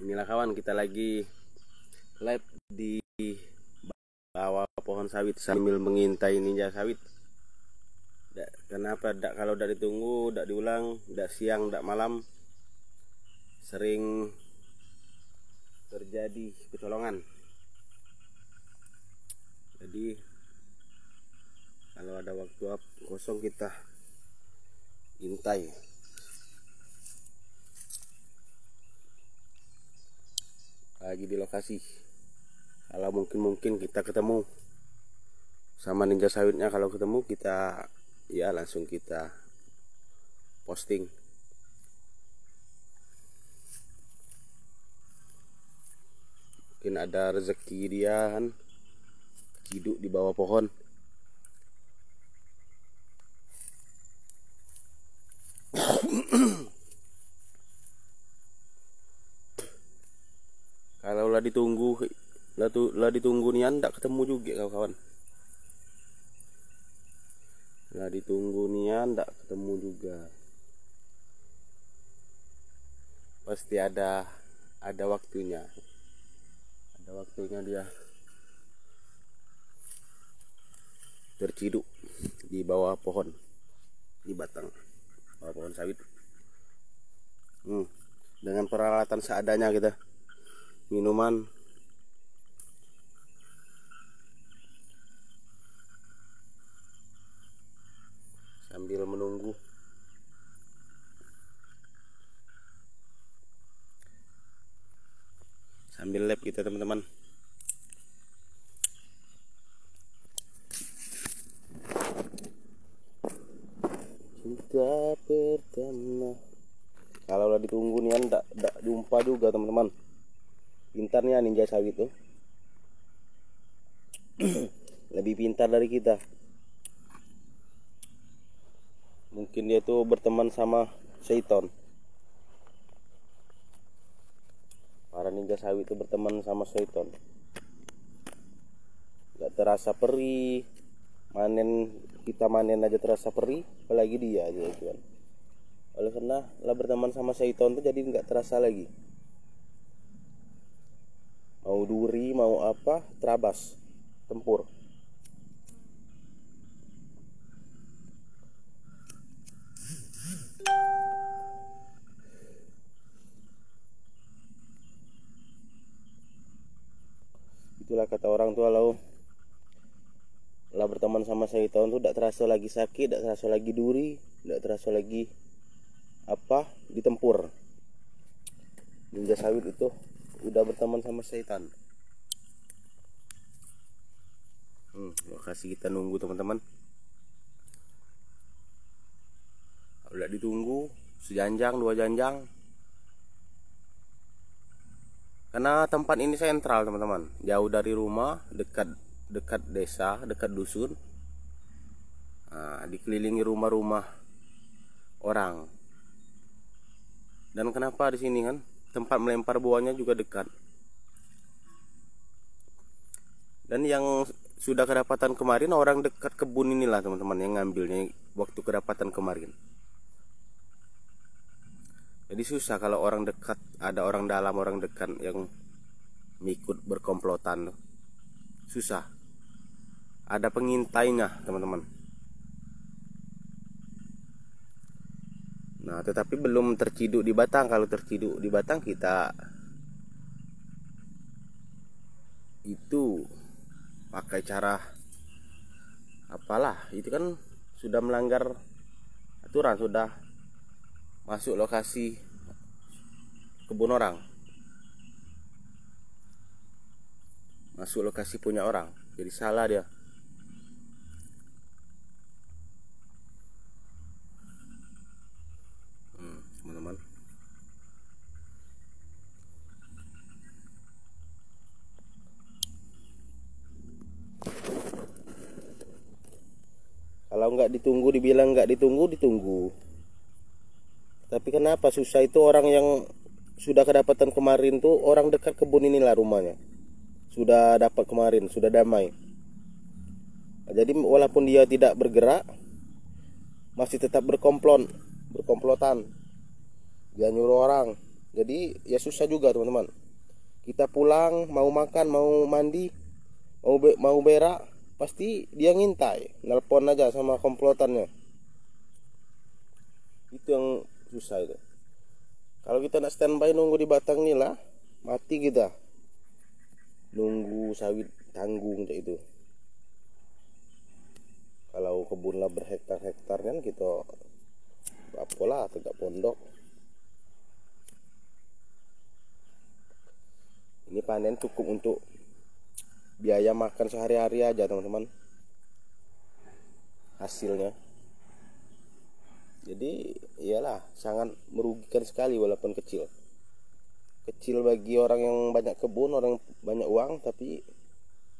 Inilah kawan, kita lagi live di bawah pohon sawit sambil mengintai ninja sawit. Kenapa kalau tidak ditunggu, tidak diulang, tidak siang, tidak malam, sering terjadi kecolongan. Jadi kalau ada waktu kosong kita intai. Lagi di lokasi. Kalau mungkin kita ketemu sama ninja sawitnya, kalau ketemu kita ya langsung kita posting. Mungkin ada rezeki dia kan, ciduk di bawah pohon. Kalau lah ditunggu nian ndak ketemu juga kawan-kawan. Lah ditunggu nian ndak ketemu juga. Pasti ada waktunya. Ada waktunya dia terciduk di bawah pohon, di batang bawah pohon sawit. Dengan peralatan seadanya kita, minuman, sambil menunggu. Sambil lab kita teman-teman. Cinta pertama. Kalau udah ditunggu nih ndak jumpa juga teman-teman. Pintarnya ninja sawit tuh. Lebih pintar dari kita. Mungkin dia tuh berteman sama Seiton. Para ninja sawit itu berteman sama Seiton. Gak terasa perih. Kita manen aja terasa perih, apalagi dia aja kan. Oleh karena lah berteman sama Seiton tuh jadi nggak terasa lagi. Mau duri, mau apa, terabas, tempur. Itulah kata orang tua, lah berteman sama Seiton tuh tidak terasa lagi sakit, tidak terasa lagi duri, tidak terasa lagi apa, ditempur. Ninja sawit itu udah berteman sama Seiton. Lokasi kita nunggu teman-teman. Udah ditunggu sejanjang, 2 janjang. Karena tempat ini sentral teman-teman, jauh dari rumah, dekat desa, dekat dusun. Dikelilingi rumah-rumah orang. Dan kenapa di sini kan tempat melempar buahnya juga dekat. Dan yang sudah kedapatan kemarin orang dekat kebun inilah teman-teman yang ngambilnya waktu kedapatan kemarin. Jadi susah kalau orang dekat, ada orang dalam, orang dekat yang ikut berkomplotan. Susah. Ada pengintainya teman-teman. Nah, tetapi belum terciduk di batang. Kalau terciduk di batang kita itu pakai cara apalah, itu kan sudah melanggar aturan, sudah masuk lokasi kebun orang, masuk lokasi punya orang, jadi salah dia. Teman-teman, kalau nggak ditunggu, dibilang nggak ditunggu. Tapi kenapa susah itu, orang yang sudah kedapatan kemarin tuh orang dekat kebun inilah rumahnya. Sudah dapat kemarin, sudah damai. Jadi walaupun dia tidak bergerak, masih tetap berkomplotan. Dia nyuruh orang, Jadi ya susah juga teman-teman. Kita pulang mau makan, mau mandi, mau berak, pasti dia ngintai, nelpon aja sama komplotannya. Itu yang susah itu. Kalau kita nak standby nunggu di batang ini lah, mati kita. Nunggu sawit tanggung kayak itu. Kalau kebun lah berhektar-hektar kan kita apalah tegak pondok. Ini panen cukup untuk biaya makan sehari-hari aja teman-teman, hasilnya. Jadi iyalah sangat merugikan sekali walaupun kecil bagi orang yang banyak kebun, orang yang banyak uang, tapi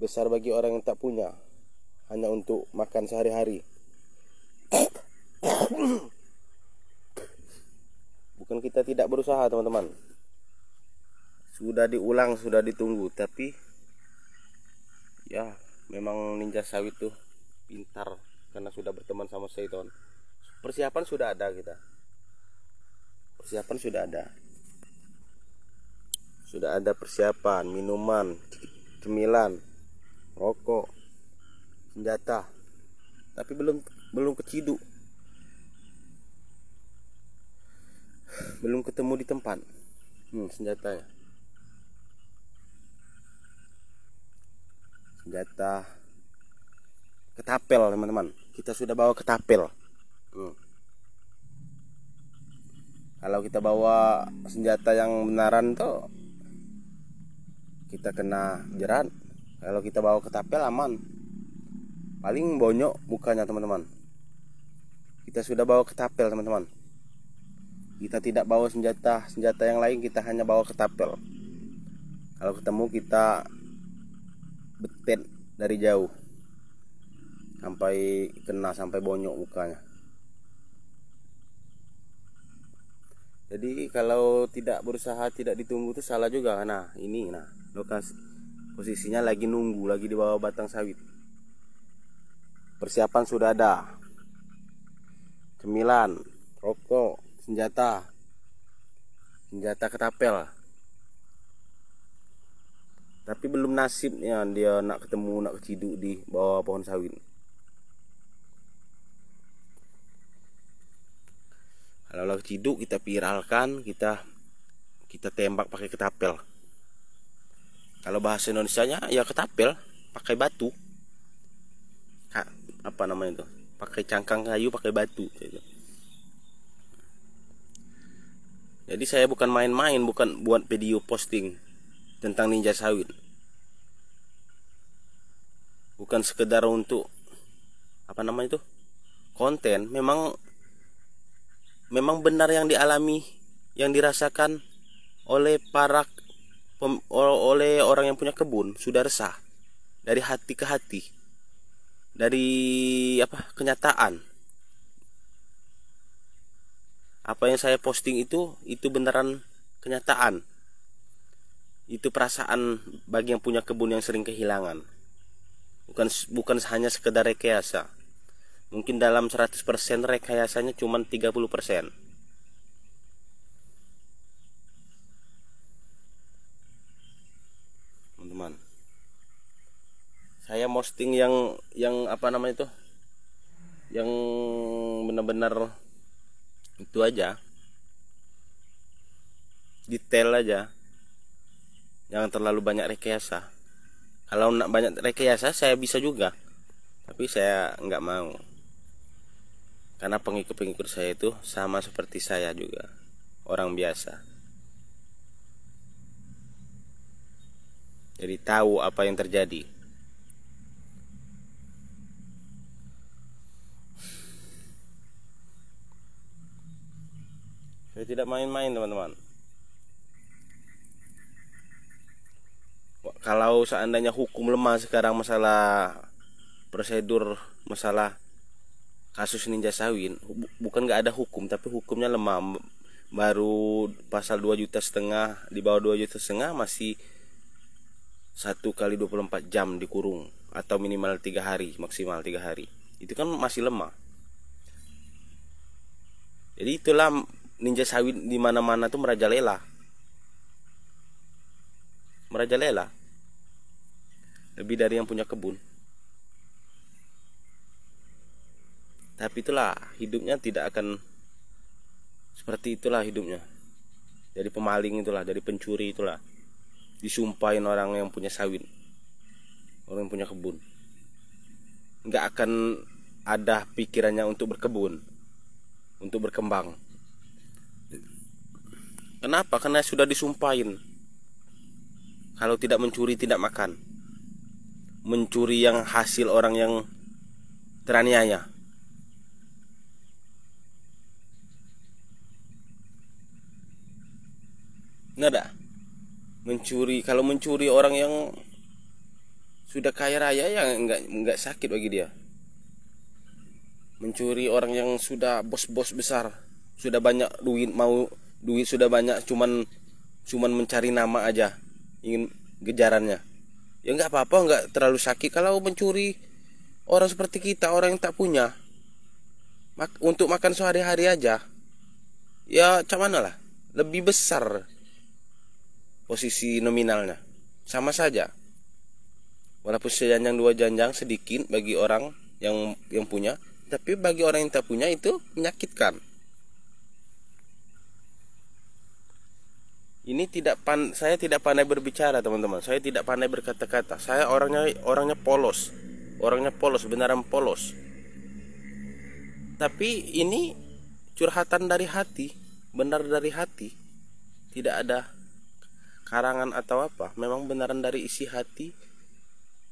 besar bagi orang yang tak punya, hanya untuk makan sehari-hari. Bukan kita tidak berusaha teman-teman, sudah diulang, sudah ditunggu, tapi ya memang ninja sawit tuh pintar karena sudah berteman sama Seton. Persiapan sudah ada kita. Persiapan sudah ada persiapan, minuman, cemilan, rokok, senjata. Tapi belum keciduk. Belum ketemu di tempat. Senjatanya. Senjata ketapel teman-teman. Kita sudah bawa ketapel. Kalau kita bawa senjata yang benaran tuh kita kena jerat. Kalau kita bawa ketapel aman, paling bonyok mukanya teman-teman. Kita sudah bawa ketapel teman-teman. Kita tidak bawa senjata yang lain, kita hanya bawa ketapel. Kalau ketemu kita betet dari jauh sampai kena, sampai bonyok mukanya. Jadi kalau tidak berusaha, tidak ditunggu itu salah juga. Nah ini, lokasi posisinya lagi nunggu, lagi di bawah batang sawit. Persiapan sudah ada, cemilan, rokok, senjata ketapel. Tapi belum nasibnya dia nak ketemu, nak keciduk di bawah pohon sawit. Kalau lagi keciduk kita viralkan, kita tembak pakai ketapel. Kalau bahasa Indonesianya ya ketapel, pakai batu. Apa namanya itu? Pakai cangkang kayu, pakai batu. Jadi saya bukan main-main, bukan buat video posting tentang ninja sawit. Bukan sekedar untuk apa namanya itu? Konten. Memang benar yang dialami, yang dirasakan oleh oleh orang yang punya kebun, sudah resah dari hati ke hati, dari kenyataan. Apa yang saya posting itu beneran kenyataan. Itu perasaan bagi yang punya kebun yang sering kehilangan. Bukan hanya sekedar rekayasa. Mungkin dalam 100% rekayasanya cuma 30%. Teman-teman, saya posting yang apa namanya itu, yang benar-benar itu aja, detail aja, jangan terlalu banyak rekayasa. Kalau nak banyak rekayasa saya bisa juga, tapi saya nggak mau. Karena pengikut-pengikut saya itu sama seperti saya juga, orang biasa. Jadi tahu apa yang terjadi. Saya tidak main-main teman-teman. Kalau seandainya hukum lemah sekarang masalah prosedur, masalah kasus ninja sawit, bukan nggak ada hukum, tapi hukumnya lemah. Baru pasal 2,5 juta, di bawah 2,5 juta masih 1 kali 24 jam dikurung, atau minimal 3 hari, maksimal 3 hari. Itu kan masih lemah. Jadi itulah ninja sawit di mana-mana tuh merajalela. merajalela, lebih dari yang punya kebun. Tapi itulah hidupnya, tidak akan seperti itulah hidupnya. Jadi pemaling itulah, dari pencuri itulah, disumpahin orang yang punya sawit, orang yang punya kebun. Nggak akan ada pikirannya untuk berkebun, untuk berkembang. Kenapa? Karena sudah disumpahin, kalau tidak mencuri tidak makan. Mencuri yang hasil orang yang teraniaya. Nggak ada. Mencuri, kalau mencuri orang yang sudah kaya raya ya nggak sakit bagi dia. Mencuri orang yang sudah bos-bos besar, sudah banyak duit, mau duit sudah banyak, cuman mencari nama aja, ingin gejarannya. Ya nggak apa-apa, nggak terlalu sakit. Kalau mencuri orang seperti kita, orang yang tak punya, untuk makan sehari-hari aja, ya macam mana lah, lebih besar posisi nominalnya, sama saja. Walaupun sejanjang dua janjang sedikit bagi orang yang punya, tapi bagi orang yang tak punya itu menyakitkan. Ini saya tidak pandai berbicara, teman-teman. Saya tidak pandai berkata-kata. Saya orangnya polos. Orangnya polos, beneran polos. Tapi ini curhatan dari hati, benar dari hati. Tidak ada karangan atau apa, memang benaran dari isi hati.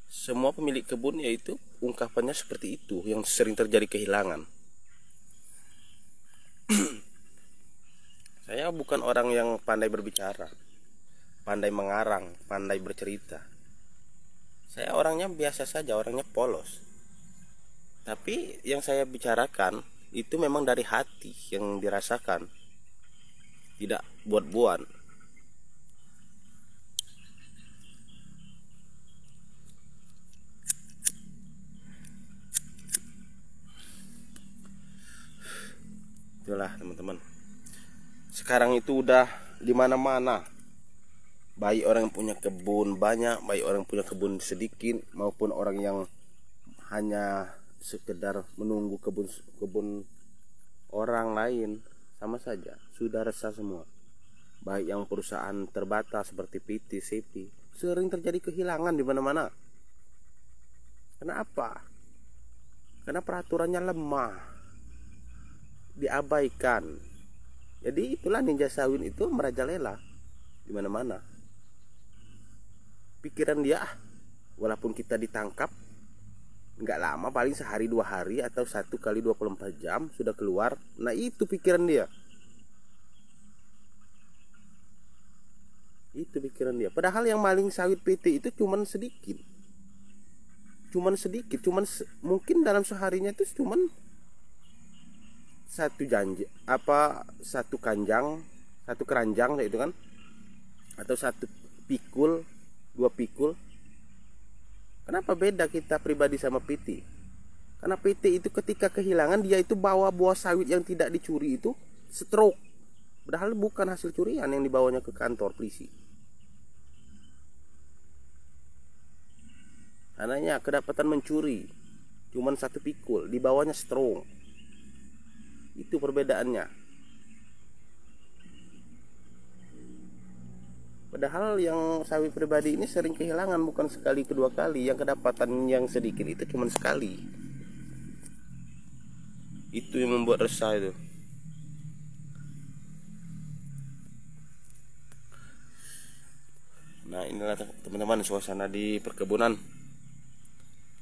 Semua pemilik kebun yaitu ungkapannya seperti itu, yang sering terjadi kehilangan. Saya bukan orang yang pandai berbicara, pandai mengarang, pandai bercerita. Saya orangnya biasa saja, orangnya polos. Tapi yang saya bicarakan itu memang dari hati yang dirasakan, tidak buat-buat. Itulah teman-teman. Sekarang itu udah di mana-mana. Baik orang yang punya kebun banyak, baik orang yang punya kebun sedikit, maupun orang yang hanya sekedar menunggu kebun orang lain, sama saja, sudah resah semua. Baik yang perusahaan terbatas seperti PT, CP, sering terjadi kehilangan di mana-mana. Kenapa? Karena peraturannya lemah, diabaikan. Jadi itulah ninja sawit itu merajalela di mana-mana. Pikiran dia, walaupun kita ditangkap, nggak lama, paling sehari 2 hari atau 1 kali 24 jam sudah keluar. Nah itu pikiran dia. Itu pikiran dia. Padahal yang maling sawit PT itu cuman sedikit. Mungkin dalam seharinya itu cuman satu keranjang itu kan, atau 1 pikul, 2 pikul. Kenapa beda kita pribadi sama PT? Karena PT itu ketika kehilangan, dia itu bawa buah sawit yang tidak dicuri itu stroke, padahal bukan hasil curian yang dibawanya ke kantor polisi. Anaknya kedapatan mencuri cuman 1 pikul, dibawanya stroke. Itu perbedaannya. Padahal yang sawit pribadi ini sering kehilangan, bukan sekali kedua kali. Yang kedapatan yang sedikit itu cuma sekali. Itu yang membuat resah itu. Nah inilah teman-teman suasana di perkebunan.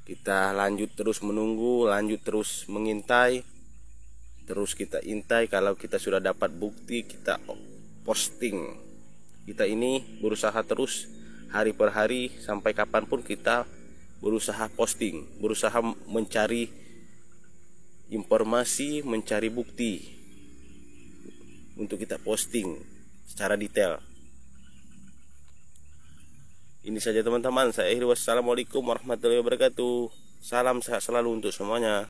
Kita lanjut terus menunggu, lanjut terus mengintai. Terus kita intai, kalau kita sudah dapat bukti kita posting. Kita ini berusaha terus hari per hari, sampai kapanpun kita berusaha posting, berusaha mencari informasi, mencari bukti untuk kita posting secara detail. Ini saja teman-teman, saya akhiri. Wassalamualaikum warahmatullahi wabarakatuh. Salam sehat selalu untuk semuanya.